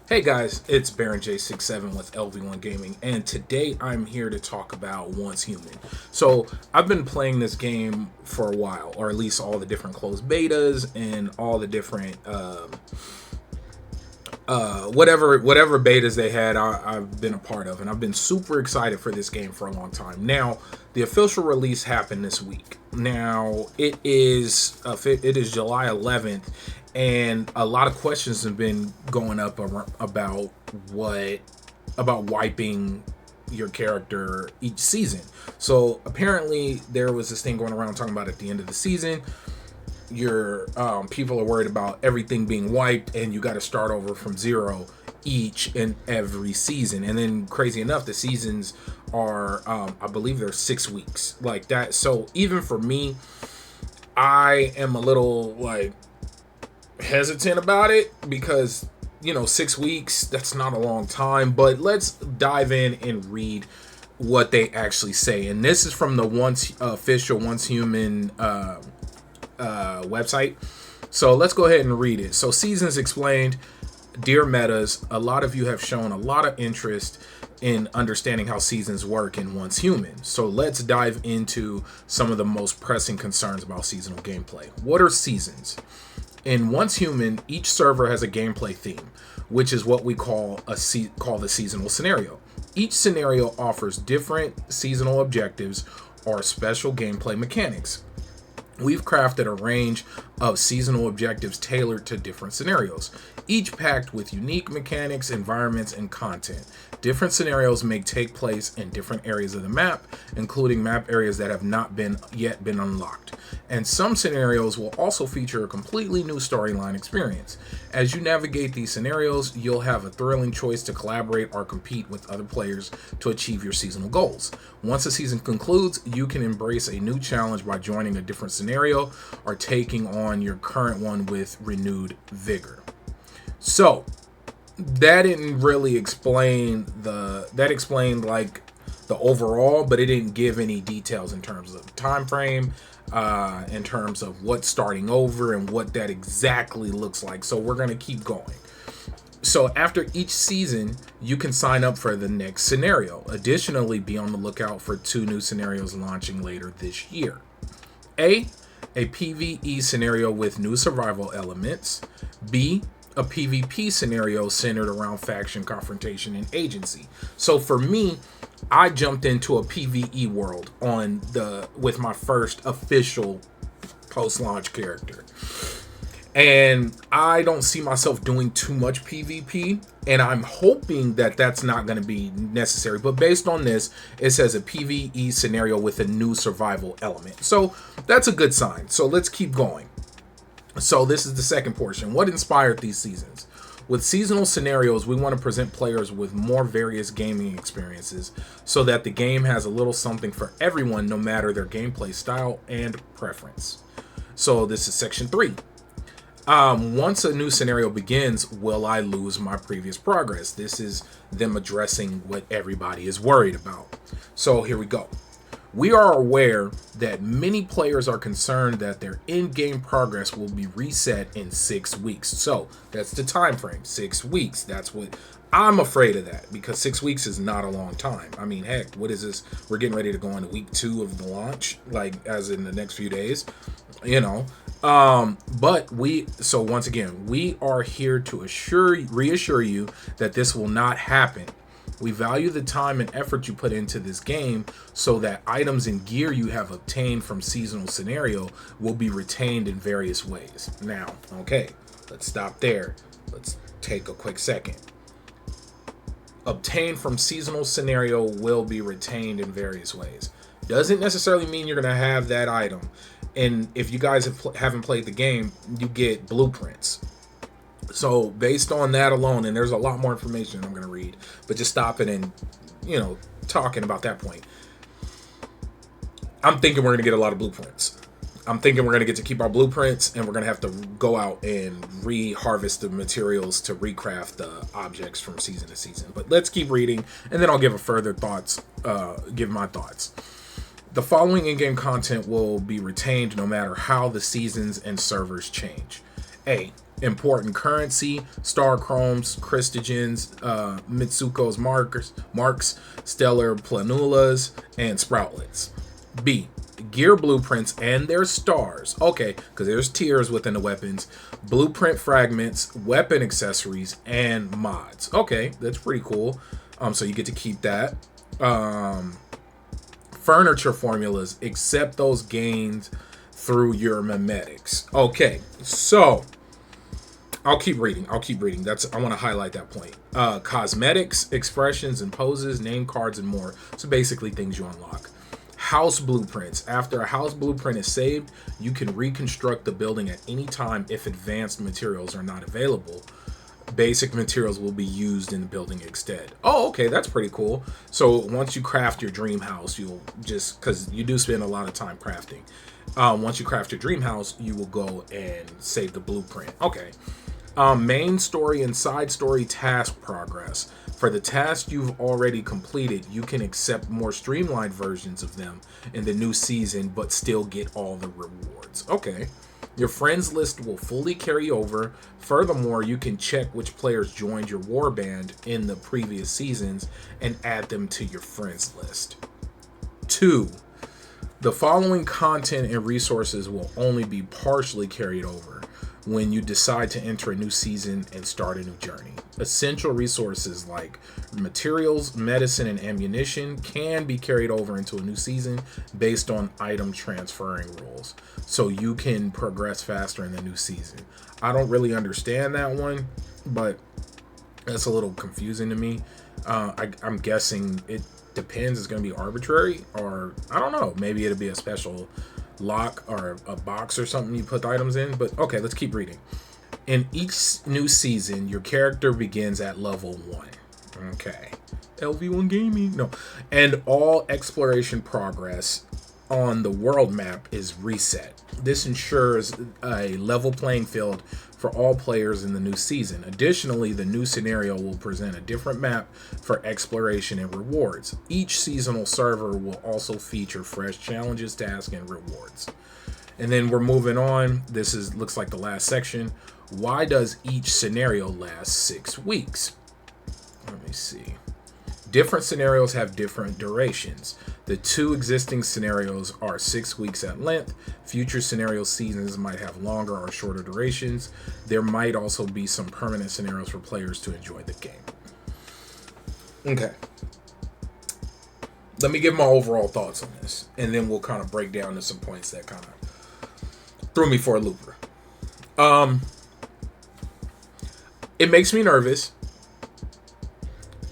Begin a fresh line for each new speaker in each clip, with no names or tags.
Hey guys, it's Baron J67 with LV1 Gaming, and today I'm here to talk about Once Human. So, I've been playing this game for a while, or at least all the different closed betas and all the different whatever betas they had. I've been a part of, and I've been super excited for this game for a long time. Now, the official release happened this week. Now it is July 11th, and a lot of questions have been going up about wiping your character each season. So apparently there was this thing going around talking about at the end of the season, your people are worried about everything being wiped and you got to start over from zero each and every season. And then crazy enough, the seasons are I believe they're 6 weeks like that. So even for me, I am a little like hesitant about it because 6 weeks, that's not a long time. But let's dive in and read what they actually say. And this is from the official Once Human website. So let's go ahead and read it. So Seasons explained, dear metas, a lot of you have shown a lot of interest in understanding how seasons work in Once Human. So let's dive into some of the most pressing concerns about seasonal gameplay. What are seasons? In Once Human, each server has a gameplay theme, which is what we call the seasonal scenario. Each scenario offers different seasonal objectives or special gameplay mechanics. We've crafted a range of seasonal objectives tailored to different scenarios, each packed with unique mechanics, environments, and content. Different scenarios may take place in different areas of the map, including map areas that have not yet been unlocked. And some scenarios will also feature a completely new storyline experience. As you navigate these scenarios, you'll have a thrilling choice to collaborate or compete with other players to achieve your seasonal goals. Once the season concludes, you can embrace a new challenge by joining a different scenario or taking on your current one with renewed vigor. So, that didn't really explain that explained like the overall, but it didn't give any details in terms of time frame, in terms of what's starting over and what that exactly looks like. So we're going to keep going. So after each season, you can sign up for the next scenario. Additionally, be on the lookout for 2 new scenarios launching later this year. A PvE scenario with new survival elements. B, a PvP scenario centered around faction confrontation and agency. So for me, I jumped into a PvE world with my first official post-launch character. And I don't see myself doing too much PvP, and I'm hoping that that's not going to be necessary. But based on this, it says a PvE scenario with a new survival element. So that's a good sign. So let's keep going. So this is the second portion. What inspired these seasons? With seasonal scenarios, we want to present players with more various gaming experiences so that the game has a little something for everyone, no matter their gameplay style and preference. So this is section 3. Once a new scenario begins, will I lose my previous progress? This is them addressing what everybody is worried about. So here we go. We are aware that many players are concerned that their in-game progress will be reset in 6 weeks. So that's the time frame, 6 weeks. That's what I'm afraid of, that because 6 weeks is not a long time. I mean, heck, what is this? We're getting ready to go into week 2 of the launch, like as in the next few days, but once again, we are here to reassure you that this will not happen. We value the time and effort you put into this game so that items and gear you have obtained from seasonal scenario will be retained in various ways. Now, okay, let's stop there. Let's take a quick second. Obtained from seasonal scenario will be retained in various ways. Doesn't necessarily mean you're going to have that item. And if you guys haven't played the game, you get blueprints. So based on that alone, and there's a lot more information I'm going to read, but just stopping and, talking about that point, I'm thinking we're going to get a lot of blueprints. I'm thinking we're going to get to keep our blueprints, and we're going to have to go out and re-harvest the materials to recraft the objects from season to season. But let's keep reading, and then I'll give give my thoughts. The following in-game content will be retained no matter how the seasons and servers change. A. Important currency, star chromes, Christogens, Mitsuko's marks, stellar planulas, and sproutlets. B. Gear blueprints and their stars. Okay, because there's tiers within the weapons. Blueprint fragments, weapon accessories, and mods. Okay, that's pretty cool. So you get to keep that. Furniture formulas, except those gained through your memetics. Okay, so I'll keep reading. I want to highlight that point. Cosmetics, expressions and poses, name cards, and more. So basically things you unlock. House blueprints. After a house blueprint is saved, you can reconstruct the building at any time if advanced materials are not available. Basic materials will be used in the building instead. Oh, okay, that's pretty cool. So once you craft your dream house, you'll just, because you do spend a lot of time crafting. Once you craft your dream house, you will go and save the blueprint. Okay. Main story and side story task progress. For the tasks you've already completed, you can accept more streamlined versions of them in the new season, but still get all the rewards. Okay. Your friends list will fully carry over. Furthermore, you can check which players joined your warband in the previous seasons and add them to your friends list. 2. The following content and resources will only be partially carried over when you decide to enter a new season and start a new journey. Essential resources like materials, medicine, and ammunition can be carried over into a new season based on item transferring rules, so you can progress faster in the new season. I don't really understand that one, but that's a little confusing to me. I'm guessing it depends. It's going to be arbitrary, or I don't know. Maybe it'll be a special lock or a box or something you put the items in. But okay, let's keep reading. In each new season, your character begins at level 1. Okay. LV1 Gaming. No. And all exploration progress on the world map is reset. This ensures a level playing field for all players in the new season. Additionally, the new scenario will present a different map for exploration and rewards. Each seasonal server will also feature fresh challenges, tasks, and rewards. And then we're moving on. This looks like the last section. Why does each scenario last 6 weeks? Let me see. Different scenarios have different durations. The 2 existing scenarios are 6 weeks at length. Future scenario seasons might have longer or shorter durations. There might also be some permanent scenarios for players to enjoy the game. Okay. Let me give my overall thoughts on this, and then we'll kind of break down to some points that kind of threw me for a looper. It makes me nervous.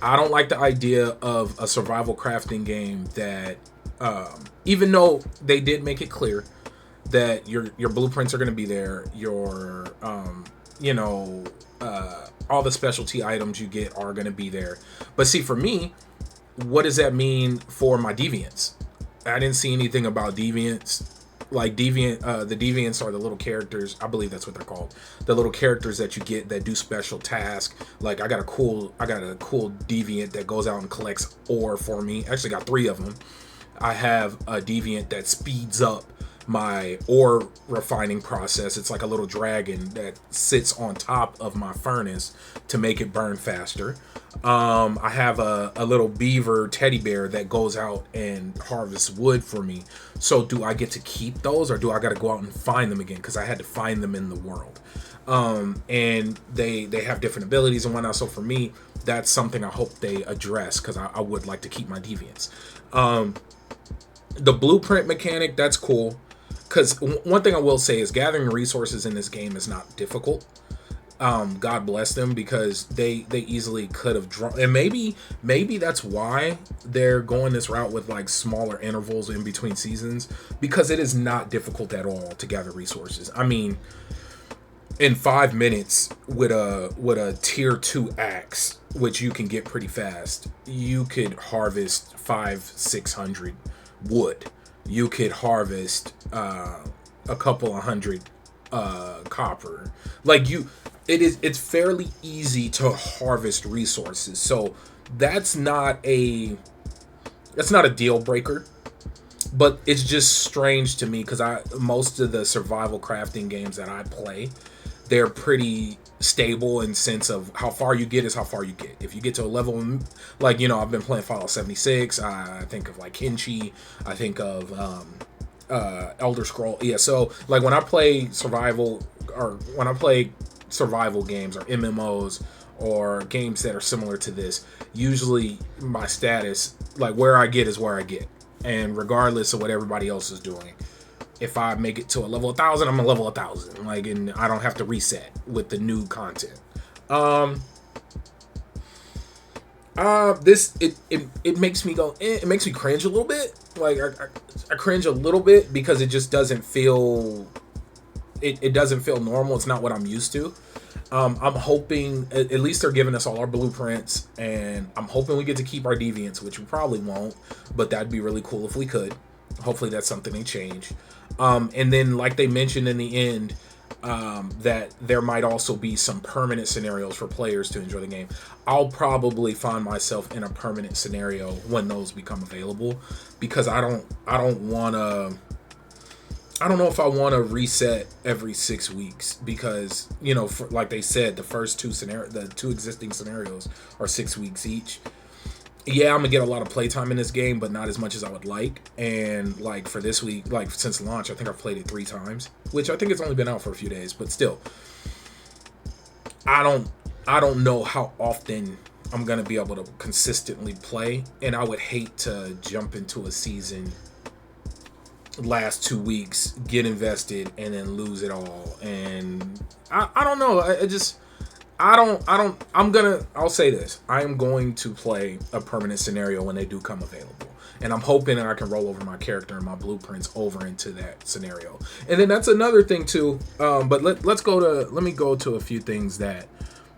I don't like the idea of a survival crafting game that, even though they did make it clear that your blueprints are going to be there, your, all the specialty items you get are going to be there. But see, for me, what does that mean for my deviants? I didn't see anything about deviants. Like the deviants are the little characters. I believe that's what they're called. The little characters that you get that do special tasks. Like I got a cool deviant that goes out and collects ore for me. Actually got 3 of them. I have a deviant that speeds up my ore refining process. It's like a little dragon that sits on top of my furnace to make it burn faster. I have a little beaver teddy bear that goes out and harvests wood for me. So do I get to keep those, or do I got to go out and find them again? Because I had to find them in the world. And they have different abilities and whatnot. So for me, that's something I hope they address, because I would like to keep my deviants. The blueprint mechanic, that's cool. Because one thing I will say is gathering resources in this game is not difficult. God bless them, because they easily could have drawn, and maybe that's why they're going this route with like smaller intervals in between seasons, because it is not difficult at all to gather resources. I mean, in 5 minutes with a tier 2 axe, which you can get pretty fast, you could harvest 500-600 wood. You could harvest a couple of hundred copper. Like it's fairly easy to harvest resources. So that's not a deal breaker, but it's just strange to me, because most of the survival crafting games that I play, they're pretty stable in sense of how far you get is how far you get. If you get to a level, like, you know, I've been playing Fallout 76, I think of like Kenshi, I think of Elder Scroll. Yeah, so like when I play survival games or MMOs or games that are similar to this, usually my status, like where I get is where I get, and regardless of what everybody else is doing, if I make it to a level 1,000, I'm a level 1,000. Like, and I don't have to reset with the new content. It makes me go. It makes me cringe a little bit. Like I cringe a little bit because it just doesn't feel. It doesn't feel normal. It's not what I'm used to. I'm hoping at least they're giving us all our blueprints, and I'm hoping we get to keep our deviants, which we probably won't, but that'd be really cool if we could. Hopefully that's something they change. And then, like they mentioned in the end, that there might also be some permanent scenarios for players to enjoy the game. I'll probably find myself in a permanent scenario when those become available, because I don't know if I want to reset every 6 weeks, because, you know, like they said, the two existing scenarios are 6 weeks each. Yeah, I'm gonna get a lot of playtime in this game, but not as much as I would like. And like for this week, like since launch, I think I've played it 3 times, which I think it's only been out for a few days, but still, I don't know how often I'm gonna be able to consistently play, and I would hate to jump into a season last 2 weeks, get invested, and then lose it all. And I don't know. I'll say this. I am going to play a permanent scenario when they do come available. And I'm hoping that I can roll over my character and my blueprints over into that scenario. And then that's another thing too. But let me go to a few things that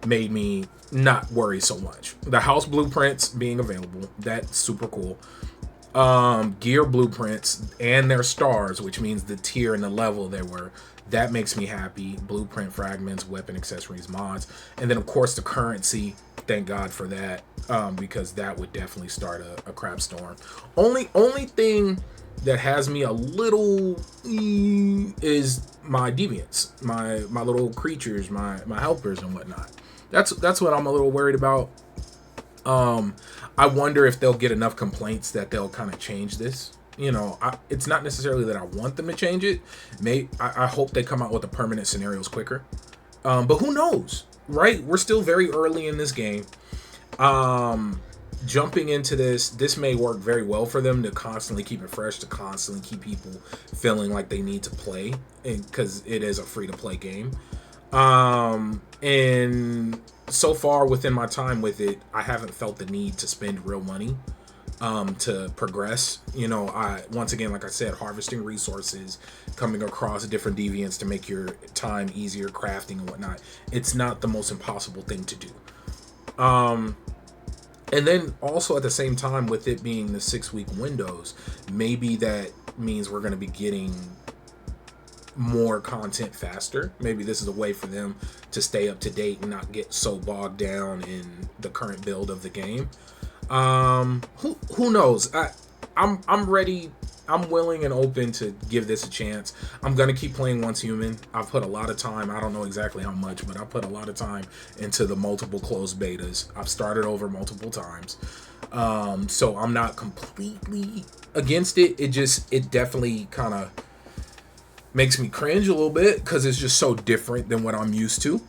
made me not worry so much. The house blueprints being available, that's super cool. Gear blueprints and their stars, which means the tier and the level they were. That makes me happy. Blueprint fragments, weapon accessories, mods, and then of course the currency. Thank God for that, because that would definitely start a crap storm. Only thing that has me a little is my deviants, my little creatures, my helpers and whatnot. That's what I'm a little worried about. I wonder if they'll get enough complaints that they'll kind of change this. You know, it's not necessarily that I want them to change it. I hope they come out with the permanent scenarios quicker. But who knows, right? We're still very early in this game. Jumping into this may work very well for them to constantly keep it fresh, to constantly keep people feeling like they need to play, because it is a free-to-play game. And so far within my time with it, I haven't felt the need to spend real money to progress. You know, once again, like I said, harvesting resources, coming across different deviants to make your time easier, crafting and whatnot. It's not the most impossible thing to do. And then also at the same time, with it being the 6-week windows, maybe that means we're going to be getting more content faster. Maybe this is a way for them to stay up to date and not get so bogged down in the current build of the game. Who knows? I'm ready. I'm willing and open to give this a chance. I'm gonna keep playing Once Human. I've put a lot of time. I don't know exactly how much, but I put a lot of time into the multiple closed betas. I've started over multiple times. So I'm not completely against it. It definitely kind of makes me cringe a little bit because it's just so different than what I'm used to.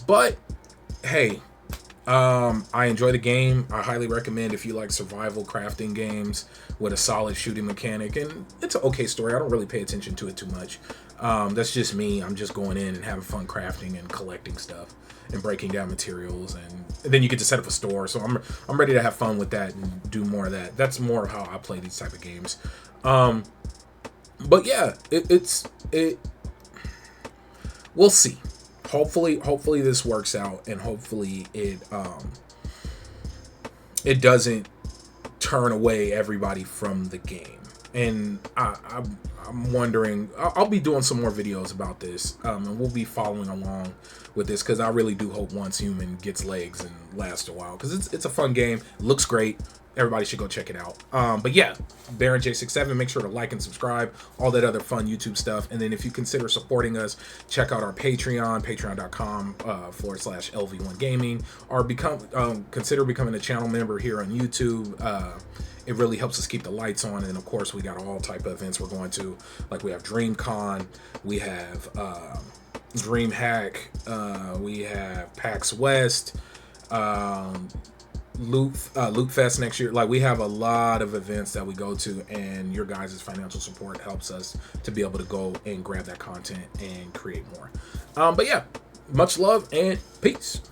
But hey, I enjoy the game. I highly recommend if you like survival crafting games with a solid shooting mechanic, and it's an okay story. I don't really pay attention to it too much. That's just me. I'm just going in and having fun crafting and collecting stuff and breaking down materials, and then you get to set up a store. So I'm ready to have fun with that and do more of that. That's more of how I play these type of games. But yeah, we'll see. Hopefully this works out, and hopefully it doesn't turn away everybody from the game. And I'm wondering, I'll be doing some more videos about this, and we'll be following along with this, because I really do hope Once Human gets legs and lasts a while, because it's a fun game, looks great. everybody should go check it out. But yeah, Baron J67, make sure to like and subscribe, all that other fun YouTube stuff. And then if you consider supporting us, check out our Patreon, patreon.com / LV1 Gaming, or consider becoming a channel member here on YouTube. It really helps us keep the lights on. And of course, we got all type of events we're going to, like we have DreamCon, we have DreamHack, we have PAX West, Loot Fest next year. Like, we have a lot of events that we go to, and your guys' financial support helps us to be able to go and grab that content and create more. But yeah, much love and peace.